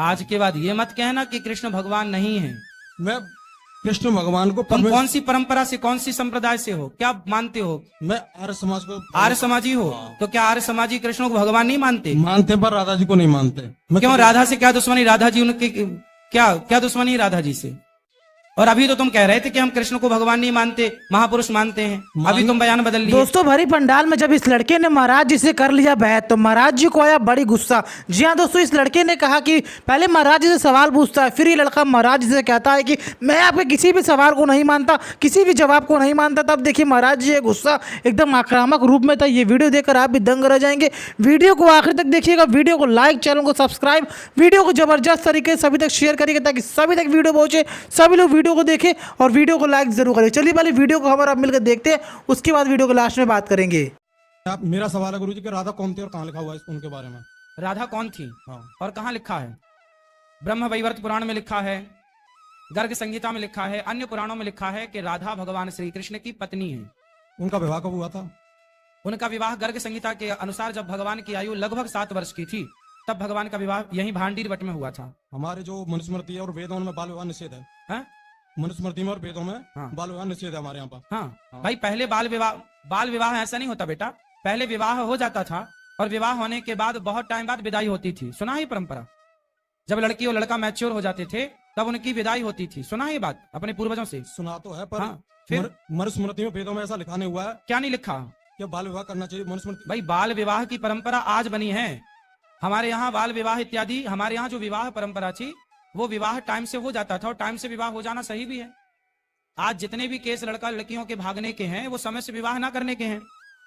आज के बाद ये मत कहना कि कृष्ण भगवान नहीं है। मैं कृष्ण भगवान को तुम कौन सी परंपरा से, कौन सी संप्रदाय से हो, क्या मानते हो? मैं आर्य समाज को आर्य समाजी हो। तो क्या आर्य समाजी कृष्ण को भगवान नहीं मानते? मानते पर राधा जी को नहीं मानते। क्यों? राधा से क्या दुश्मनी? राधा जी उनके क्या क्या दुश्मनी राधा जी से? और अभी तो तुम कह रहे थे कि हम कृष्ण को भगवान नहीं मानते, महापुरुष मानते हैं। अभी तुम बयान बदल लिए। दोस्तों भरी पंडाल में जब इस लड़के ने महाराज जी से कर लिया बैत तो महाराज जी को आया बड़ी गुस्सा। जी हाँ दोस्तों, इस लड़के ने कहा कि पहले महाराज जी से सवाल पूछता है, फिर ये लड़का महाराज जी से कहता है कि मैं आपके किसी भी सवाल को नहीं मानता, किसी भी जवाब को नहीं मानता। तब देखिए महाराज जी गुस्सा एकदम आक्रामक रूप में था। ये वीडियो देखकर आप भी दंग रह जाएंगे। वीडियो को आखिर तक देखिएगा, वीडियो को लाइक, चैनल को सब्सक्राइब, वीडियो को जबरदस्त तरीके से सभी तक शेयर करिएगा ताकि सभी तक वीडियो पहुंचे, सभी लोग वीडियो को देखें और वीडियो को लाइक जरूर करें। चलिए पहले वीडियो को हमारा मिलकर देखते हैं, उसके बाद वीडियो को लास्ट में बात करेंगे। आप मेरा सवाल है गुरुजी कि राधा कौन थी और कहाँ लिखा हुआ है उनके बारे में? राधा कौन थी? हाँ। और कहाँ लिखा है? ब्रह्म वैवर्त पुराण में लिखा है, गर्ग संहिता में लिखा है, अन्य पुराणों में लिखा है कि राधा भगवान श्री कृष्ण की पत्नी है। उनका विवाह कब हुआ था? उनका विवाह गर्ग संहिता के अनुसार जब भगवान की आयु लगभग 7 वर्ष की थी तब भगवान का विवाह यही भांडीर वट में हुआ था। हमारे जो मनुस्मृति है और वेदों में बाल विवाह निषेध है। मनुस्मृति में और वेदों में बाल विवाह निषेध है हमारे यहाँ पर। हाँ भाई, पहले बाल विवाह ऐसा नहीं होता बेटा। पहले विवाह हो जाता था और विवाह होने के बाद बहुत टाइम बाद विदाई होती थी। सुना है परंपरा? जब लड़की और लड़का मैच्योर हो जाते थे तब उनकी विदाई होती थी। सुना है ये बात अपने पूर्वजों से? सुना तो है पर फिर मनुस्मृति में वेदों में ऐसा लिखा नहीं हुआ है। क्या नहीं लिखा? कि बाल विवाह करना चाहिए मनुस्मृति। भाई बाल विवाह की परंपरा आज बनी है हमारे यहाँ। बाल विवाह इत्यादि हमारे यहाँ जो विवाह परंपरा थी वो विवाह टाइम से हो जाता था और टाइम से विवाह हो जाना सही भी है। आज जितने भी केस लड़का लड़कियों के भागने के हैं वो समय से विवाह ना करने के हैं।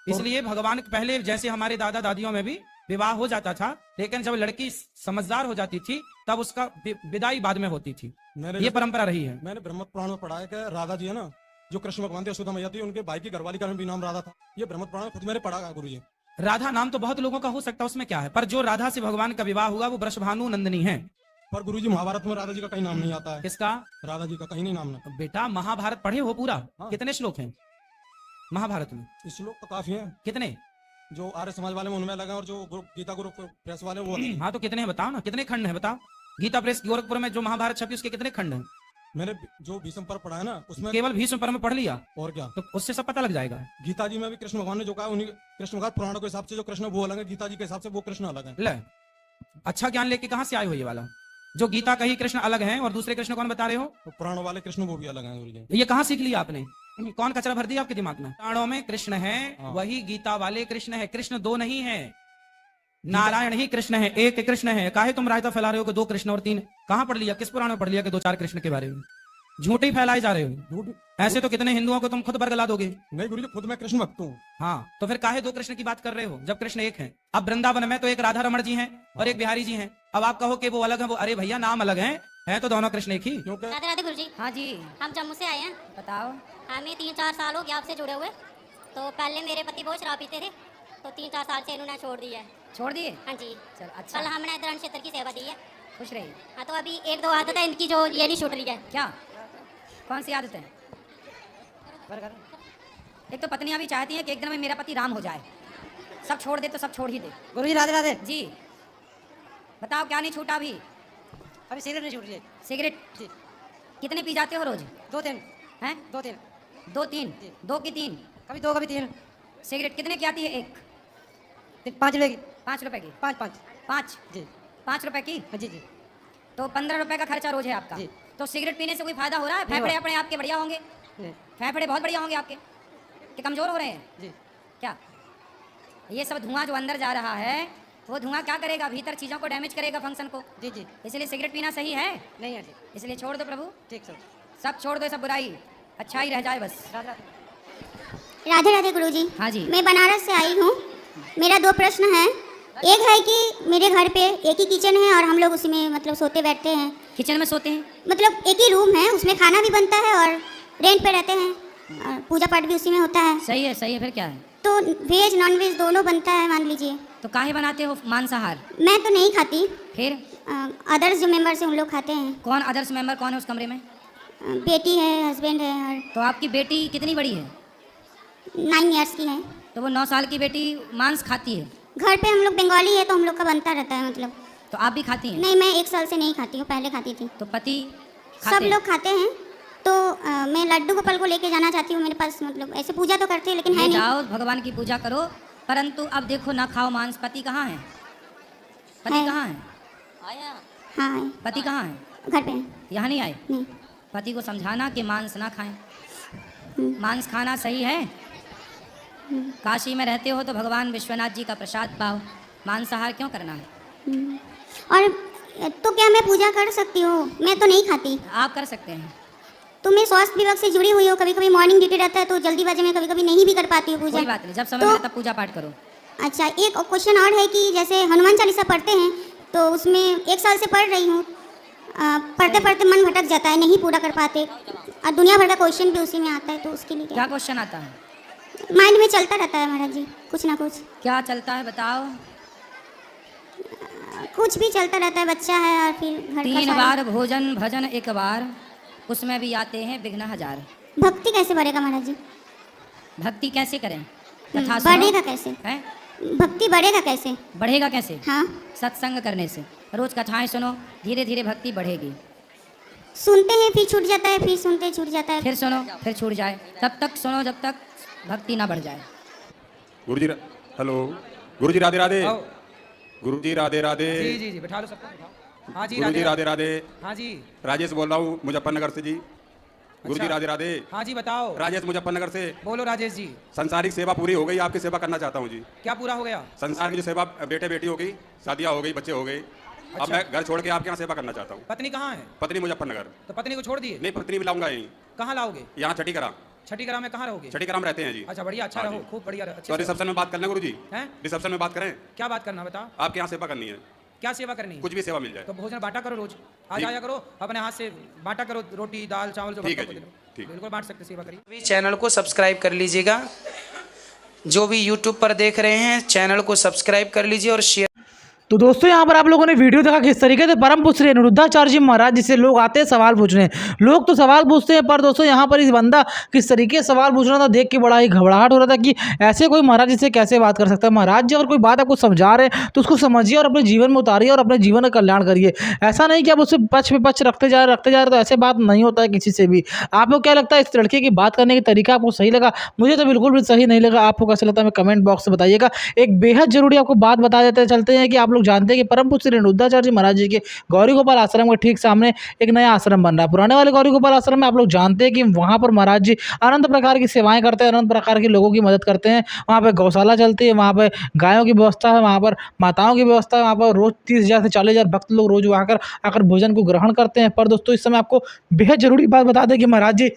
इसलिए भगवान पहले जैसे हमारे दादा दादियों में भी विवाह हो जाता था, लेकिन जब लड़की समझदार हो जाती थी तब उसका विदाई बाद में होती थी। ये परंपरा रही है। मैंने ब्रह्म पुराण में पढ़ा है कि राधा जी है ना, जो कृष्ण भगवान थे, यशोदा मैया थी, उनके भाई की घरवाली का भी नाम राधा था। ये ब्रह्म पुराण खुद मैंने पढ़ा है गुरुजी। राधा नाम तो बहुत लोगों का हो सकता है, उसमें क्या है, पर जो राधा से भगवान का विवाह हुआ वो वृषभानु नंदिनी है। पर गुरुजी महाभारत में राधा जी का कहीं नाम नहीं आता है। किसका? राधा जी का कहीं नहीं नाम है। बेटा महाभारत पढ़े हो पूरा? कितने श्लोक हैं महाभारत में? श्लोक तो काफी हैं। कितने? जो आर्य समाज वाले में उनमें लगा और जो गीता गुरु प्रेस वाले वो। हाँ तो कितने हैं बताओ ना, कितने खंड है बताओ? गीता प्रेस गोरखपुर में जो महाभारत छपी उसके कितने खंड हैं? मैंने जो भीष्म पर्व पढ़ा है ना उसमें केवल भीष्म पर्व में पढ़ लिया और क्या, तो उससे सब पता लग जाएगा। गीता जी में भी कृष्ण भगवान ने जो कहा उन्हीं कृष्ण भगवान पुराणों के हिसाब से जो कृष्ण वो अलग है, गीता जी के हिसाब से वो कृष्ण अलग है। ले अच्छा ज्ञान लेके कहाँ से आए हो ये वाला? जो गीता कही कृष्ण अलग हैं और दूसरे कृष्ण कौन बता रहे हो? तो पुराण वाले कृष्ण वो भी अलग हैं गुरुजी। ये कहाँ सीख लिया आपने? कौन कचरा भर दिया आपके दिमाग में? पुराणों में कृष्ण है वही गीता वाले कृष्ण है। कृष्ण दो नहीं है, नारायण ही कृष्ण है, एक कृष्ण है। काहे तुम रायता फैला रहे हो कि 2 कृष्ण और 3? कहाँ पढ़ लिया? किस पुराण में पढ़ लिया कि 2-4 कृष्ण के बारे में? झूठे फैलाए जा रहे हो। ऐसे तो कितने हिंदुओं को तुम खुद बरगला दोगे। नहीं गुरुजी, खुद मैं कृष्ण भक्त हूँ। हाँ तो फिर काहे 2 कृष्ण की बात कर रहे हो जब कृष्ण एक है? अब वृंदावन में तो एक राधा रमण जी हैं और एक बिहारी जी हैं। अब आप कहो कि वो अलग है, वो अरे भैया नाम अलग है तो दोनों कृष्ण एक ही। क्योंकि राधे राधे गुरुजी। हाँ जी, हम जम्मू से आए हैं। बताओ। हमें 3-4 साल हो गया आपसे जुड़े हुए। तो पहले मेरे पति बहुत शराब पीते थे तो 3-4 साल से इन्होंने छोड़ दिया है। छोड़ दिए? हाँ जी। चल अच्छा। कल हमने धर्म क्षेत्र की सेवा दी है। खुश रही। हाँ तो अभी 1-2 आदत है इनकी जो ये नहीं छूट रही है। क्या? कौन सी आदत है? एक तो पत्नियां भी चाहती हैं कि एक दिन में मेरा पति राम हो जाए, सब छोड़ दे तो सब छोड़ ही दे। गुरुजी राधे राधे जी बताओ क्या नहीं छूटा अभी? अभी सिगरेट नहीं छूट रही। सिगरेट जी। कितने पी जाते हो रोज? 2-3 हैं? 2-3 2-3? 2 की 3? कभी 2 कभी 3। सिगरेट कितने की आती है एक? 5 रुपए की। 5 रुपए की? 5 जी 5 रुपए की? जी जी। तो 15 रुपए का खर्चा रोज है आपका जी। तो सिगरेट पीने से कोई फायदा हो रहा है? फेफड़े अपने आपके बढ़िया होंगे? फेफड़े बहुत बढ़िया होंगे आपके कि कमजोर हो रहे हैं? जी। क्या ये सब धुआं जो अंदर जा रहा है वो धुआं क्या करेगा? भीतर चीज़ों को डैमेज करेगा, फंक्शन को। जी जी। इसलिए सिगरेट पीना सही है नहीं है जी। इसलिए छोड़ दो प्रभु। ठीक सर। सब छोड़ दो, सब बुराई, अच्छा ही रह जाए बस। राधे राधे। राधे राधे गुरुजी। हाँ जी। मैं बनारस से आई हूँ। मेरा 2 प्रश्न हैं। एक है कि मेरे घर पे एक ही किचन है और हम लोग उसी में मतलब सोते बैठते हैं। किचन में सोते हैं? मतलब एक ही रूम है, उसमें खाना भी बनता है और रेंट पे रहते हैं और पूजा पाठ भी उसी में होता है। सही है फिर क्या है? तो वेज नॉन वेज दोनों बनता है मान लीजिए। तो काहे बनाते हो मांसाहार? मैं तो नहीं खाती, फिर अदर्स जो मेंबर्स हैं उन लोग खाते हैं। कौन अदर्स मेंबर कौन है उस कमरे में? बेटी है, हस्बैंड है और तो आपकी बेटी कितनी बड़ी है? 9 इयर्स की है। तो वो 9 साल की बेटी मांस खाती है? घर पे हम लोग बंगाली है तो हम लोग का बनता रहता है, मतलब तो आप भी खाती हैं? नहीं, मैं 1 साल से नहीं खाती हूँ, पहले खाती थी। तो पति सब खाते हैं? लोग खाते हैं। तो मैं लड्डू गोपाल को लेके जाना चाहती हूँ मेरे पास, मतलब ऐसे पूजा तो करते हैं लेकिन है ले नहीं। जाओ, भगवान की पूजा करो, परंतु अब देखो ना खाओ मांस। पति कहाँ है? पति है। कहाँ है? हाँ है, पति कहाँ है? घर पे है। यहाँ नहीं आए? नहीं। पति को समझाना कि मांस ना खाएं। हम्म। मांस खाना सही है? काशी में रहते हो तो भगवान विश्वनाथ जी का प्रसाद पाओ, मांसाहार क्यों करना है? हम्म। और तो क्या मैं पूजा कर सकती हूँ? मैं तो नहीं खाती। आप कर सकते हैं। तो मैं स्वास्थ्य विभाग से जुड़ी हुई हूँ, कभी कभी मॉर्निंग ड्यूटी रहता है तो जल्दीबाजी में कभी कभी नहीं भी कर पाती हूँ पूजा। कोई बात नहीं, जब समय तो- मिले तब पूजा पाठ करो। अच्छा, एक क्वेश्चन और है कि जैसे हनुमान चालीसा पढ़ते हैं तो उसमें 1 साल से पढ़ रही हूँ, पढ़ते पढ़ते मन भटक जाता है, नहीं पूरा कर पाते और दुनिया भर का क्वेश्चन भी उसी में आता है, तो उसके लिए क्या क्वेश्चन आता है? माइंड में चलता रहता है महाराज जी, कुछ ना कुछ। क्या चलता है बताओ? कुछ भी चलता रहता है, बच्चा है और फिर घर का 3 सारा- बार भोजन भजन 1 बार, उसमें भी आते हैं विघ्न 1000। भक्ति कैसे बढ़ेगा महाराज जी? भक्ति कैसे करें? कथा सुनो। बढ़ेगा कैसे? हैं? भक्ति बढ़ेगा कैसे? बढ़ेगा कैसे? हाँ, सत्संग करने से। रोज कथाएं सुनो, धीरे धीरे भक्ति बढ़ेगी। सुनते हैं फिर छूट जाता है, फिर सुनते छूट जाता है। फिर सुनो, फिर छूट जाए, तब तक सुनो जब तक भक्ति ना बढ़ जाए। गुरुजी हेलो, गुरुजी राधे राधे। आओ। गुरुजी राधे राधे। जी जी जी, बैठा लो सबको, बैठाओ। हाँ जी, गुरुजी राधे राधे। हाँ जी। राजेश बोल रहा हूँ मुजफ्फरनगर से जी। गुरुजी अच्छा। राधे राधे। हाँ जी, बताओ। राजेश मुजफ्फरनगर से। बोलो राजेश जी। संसारिक सेवा पूरी हो गई, आपकी सेवा करना चाहता हूँ जी। क्या पूरा हो गया? संसार की जो सेवा, बेटे बेटी हो गई, शादियाँ हो गई, बच्चे हो गए, अब मैं घर छोड़ के आपके यहाँ सेवा करना चाहता हूँ। पत्नी कहाँ है? पत्नी मुजफ्फरनगर। तो पत्नी को छोड़ दिए? नहीं, पत्नी भी लाऊंगा यहीं, कहाँ लाओगे? यहाँ छठीकरा। छठीकरा में कहाँ रहोगे? छठीकरा में रहते हैं जी। अच्छा, बढ़िया, अच्छा हाँ रहो, जी। खूब बढ़िया, अच्छे तो से। रिसेप्शन में बात कर लें गुरुजी, हैं? रिसेप्शन में बात करें, क्या बात करना बताओ? आपके यहाँ सेवा करनी है, क्या सेवा करनी है? कुछ भी सेवा मिल जाए। तो भोजन बांटा करो, रोज आ ठीक। जाया करो, अपने हाथ से बांटा करो, रोटी दाल चावल जो ठीक है भक्तों को जी, दे दो। ठीक। बिल्कुल बांट सकते, सेवा करिए। भी चैनल को सब्सक्राइब कर लीजिएगा। जो भी यूट्यूब पर देख रहे हैं चैनल को सब्सक्राइब कर लीजिए और शेयर। तो दोस्तों यहाँ पर आप लोगों ने वीडियो देखा किस तरीके से परम पूछ रहे अनिरुद्धाचार्य जी महाराज जिससे लोग आते हैं सवाल पूछने। लोग तो सवाल पूछते हैं, पर दोस्तों यहाँ पर इस बंदा किस तरीके से सवाल पूछ रहा था, देख के बड़ा ही घबराहट हो रहा था कि ऐसे कोई महाराज जिससे कैसे बात कर सकता है। महाराज जी अगर कोई बात आपको समझा रहे हैं तो उसको समझिए और अपने जीवन में उतारिए और अपने जीवन का कल्याण करिए। ऐसा नहीं कि आप उससे पक्ष पे पक्ष रखते जा रहे तो ऐसे बात नहीं होता है किसी से भी। आपको क्या लगता है इस लड़के की बात करने का तरीका आपको सही लगा? मुझे तो बिल्कुल भी सही नहीं लगा। आपको कैसा लगता है हमें कमेंट बॉक्स में बताइएगा। एक बेहद जरूरी आपको बात बता देते चलते हैं कि आप लोग जानते हैं कि परम श्री अनिरुद्धाचार्य जी महाराज जी के गौरी गोपाल आश्रम के ठीक सामने एक नया आश्रम बन रहा है। पुराने वाले गौरी गोपाल आश्रम में आप लोग जानते हैं कि वहाँ पर महाराज जी अनंत प्रकार की सेवाएं करते हैं, अनंत प्रकार के लोगों की मदद करते हैं। वहाँ पे गौशाला चलती है, वहाँ पे गायों की व्यवस्था है, वहाँ पर माताओं की व्यवस्था है, वहाँ पर रोज 30,000 से 40,000 भक्त लोग रोज आकर भोजन को ग्रहण करते हैं। पर दोस्तों इस समय आपको बेहद जरूरी बात बता दें कि महाराज जी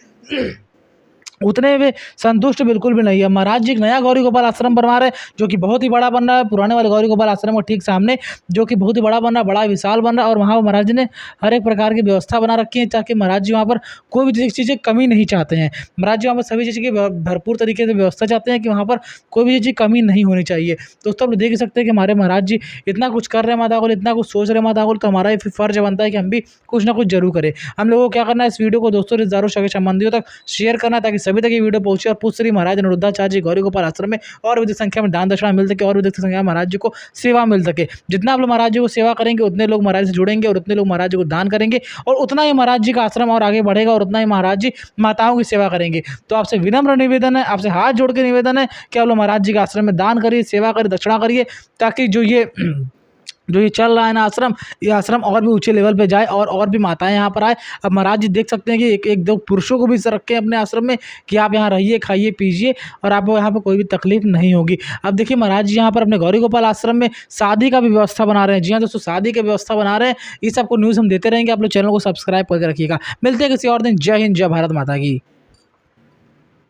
उतने वे संतुष्ट बिल्कुल भी नहीं है। महाराज जी एक नया गौरी गोपाल आश्रम बनवा रहे हैं जो कि बहुत ही बड़ा बन रहा है, पुराने वाले गौरी गोपाल आश्रम के ठीक सामने, जो कि बहुत ही बड़ा बन रहा है, बड़ा विशाल बन रहा है। और वहाँ महाराज जी ने हर एक प्रकार की व्यवस्था बना रखी है ताकि महाराज जी वहाँ पर कोई भी चीज़ें कमी नहीं चाहते हैं। महाराज जी वहाँ पर सभी चीज़ की भरपूर तरीके से व्यवस्था चाहते हैं कि वहाँ पर कोई भी चीज़ की कमी नहीं होनी चाहिए। दोस्तों आप देख सकते हैं कि हमारे महाराज जी इतना कुछ कर रहे हैं माता को, इतना कुछ सोच रहे हैं माता को, तो हमारा ये फर्ज बनता है कि हम भी कुछ ना कुछ जरूर करें। हम लोगों को क्या करना है, इस वीडियो को दोस्तों रिश्तेदारों सगे संबंधियों तक शेयर करना ताकि सभी तक ये वीडियो पहुंचे और पूछ श्री महाराज अनिरुद्धाचार्य जी गौरी गोपाल आश्रम में और अधिक संख्या में दान दक्षिणा मिल सके और अधिक संख्या में महाराज जी को सेवा मिल सके। जितना आप लोग महाराज जी को सेवा करेंगे उतने लोग महाराज से जुड़ेंगे और उतने लोग महाराज जी को दान करेंगे और उतना ही महाराज जी का आश्रम और आगे बढ़ेगा और उतना ही महाराज जी माताओं की सेवा करेंगे। तो आपसे विनम्र निवेदन है, आपसे हाथ जोड़ के निवेदन है कि आप लोग महाराज जी के आश्रम में दान करिए, सेवा करिए, दक्षिणा करिए ताकि जो ये चल रहा है ना आश्रम, ये आश्रम और भी ऊंचे लेवल पे जाए और भी माताएं यहाँ पर आए। अब महाराज जी देख सकते हैं कि एक दो पुरुषों को भी रखे हैं अपने आश्रम में कि आप यहाँ रहिए, खाइए, पीजिए और आपको यहाँ पर कोई भी तकलीफ नहीं होगी। अब देखिए महाराज जी यहाँ पर अपने गौरी गोपाल आश्रम में शादी का भी व्यवस्था बना रहे हैं। जी हाँ दोस्तों, शादी की व्यवस्था बना रहे हैं। इस सबको न्यूज़ हम देते रहेंगे, आप लोग चैनल को सब्सक्राइब करके रखिएगा। मिलते हैं किसी और दिन। जय हिंद, जय भारत माता की।